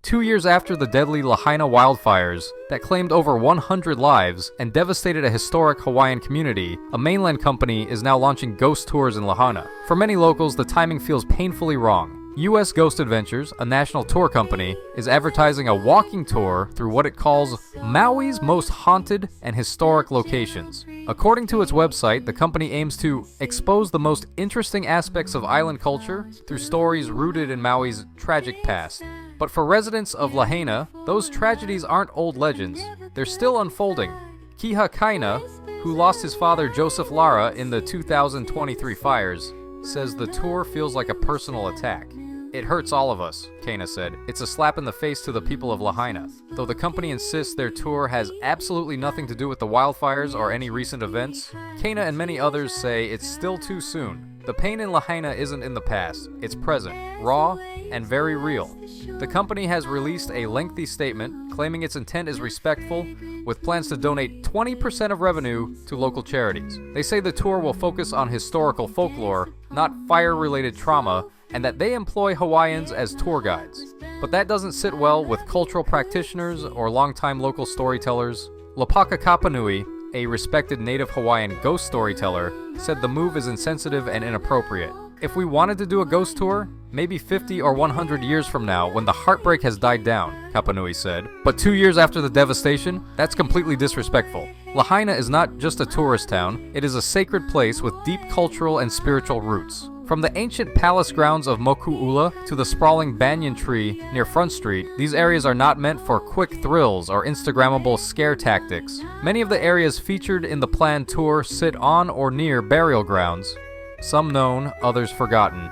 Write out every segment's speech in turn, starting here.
2 years after the deadly Lahaina wildfires that claimed over 100 lives and devastated a historic Hawaiian community, a mainland company is now launching ghost tours in Lahaina. For many locals, the timing feels painfully wrong. U.S. Ghost Adventures, a national tour company, is advertising a walking tour through what it calls Maui's most haunted and historic locations. According to its website, the company aims to expose the most interesting aspects of island culture through stories rooted in Maui's tragic past. But for residents of Lahaina, those tragedies aren't old legends. They're still unfolding. Kiha Kaina, who lost his father Joseph Lara in the 2023 fires, says the tour feels like a personal attack. It hurts all of us, Kaina said. It's a slap in the face to the people of Lahaina. Though the company insists their tour has absolutely nothing to do with the wildfires or any recent events, Kaina and many others say it's still too soon. The pain in Lahaina isn't in the past, it's present, raw, and very real. The company has released a lengthy statement claiming its intent is respectful, with plans to donate 20% of revenue to local charities. They say the tour will focus on historical folklore, not fire-related trauma, and that they employ Hawaiians as tour guides. But that doesn't sit well with cultural practitioners or longtime local storytellers. Lapaka Kapanui, a respected native Hawaiian ghost storyteller, said the move is insensitive and inappropriate. If we wanted to do a ghost tour, maybe 50 or 100 years from now when the heartbreak has died down, Kapanui said. But 2 years after the devastation, that's completely disrespectful. Lahaina is not just a tourist town, it is a sacred place with deep cultural and spiritual roots. From the ancient palace grounds of Moku'ula to the sprawling banyan tree near Front Street, these areas are not meant for quick thrills or Instagrammable scare tactics. Many of the areas featured in the planned tour sit on or near burial grounds, some known, others forgotten.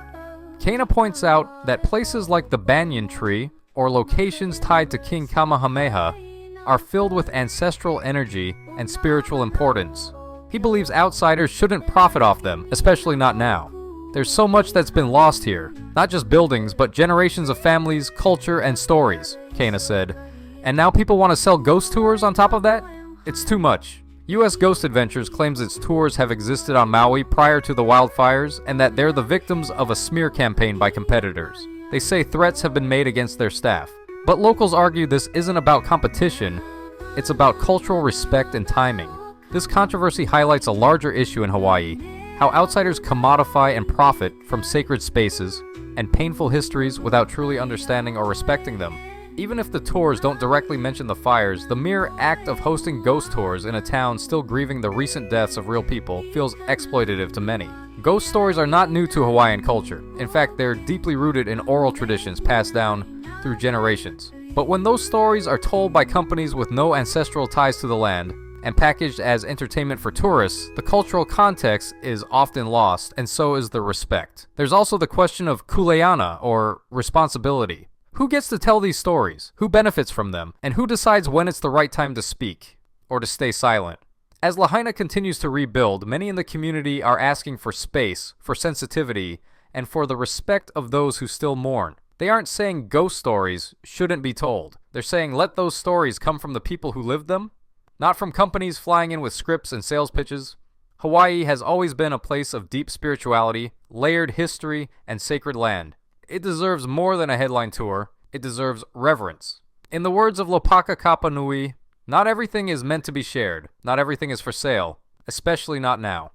Kaina points out that places like the banyan tree, or locations tied to King Kamehameha, are filled with ancestral energy and spiritual importance. He believes outsiders shouldn't profit off them, especially not now. There's so much that's been lost here, not just buildings, but generations of families, culture, and stories, Kaina said. And now people want to sell ghost tours on top of that? It's too much. U.S. Ghost Adventures claims its tours have existed on Maui prior to the wildfires and that they're the victims of a smear campaign by competitors. They say threats have been made against their staff. But locals argue this isn't about competition, it's about cultural respect and timing. This controversy highlights a larger issue in Hawaii: how outsiders commodify and profit from sacred spaces and painful histories without truly understanding or respecting them. Even if the tours don't directly mention the fires, the mere act of hosting ghost tours in a town still grieving the recent deaths of real people feels exploitative to many. Ghost stories are not new to Hawaiian culture. In fact, they're deeply rooted in oral traditions passed down through generations. But when those stories are told by companies with no ancestral ties to the land, and packaged as entertainment for tourists, the cultural context is often lost, and so is the respect. There's also the question of kuleana, or responsibility. Who gets to tell these stories? Who benefits from them? And who decides when it's the right time to speak, or to stay silent? As Lahaina continues to rebuild, many in the community are asking for space, for sensitivity, and for the respect of those who still mourn. They aren't saying ghost stories shouldn't be told. They're saying let those stories come from the people who lived them, not from companies flying in with scripts and sales pitches. Hawaii has always been a place of deep spirituality, layered history, and sacred land. It deserves more than a headline tour. It deserves reverence. In the words of Lopaka Kapanui, not everything is meant to be shared. Not everything is for sale, especially not now.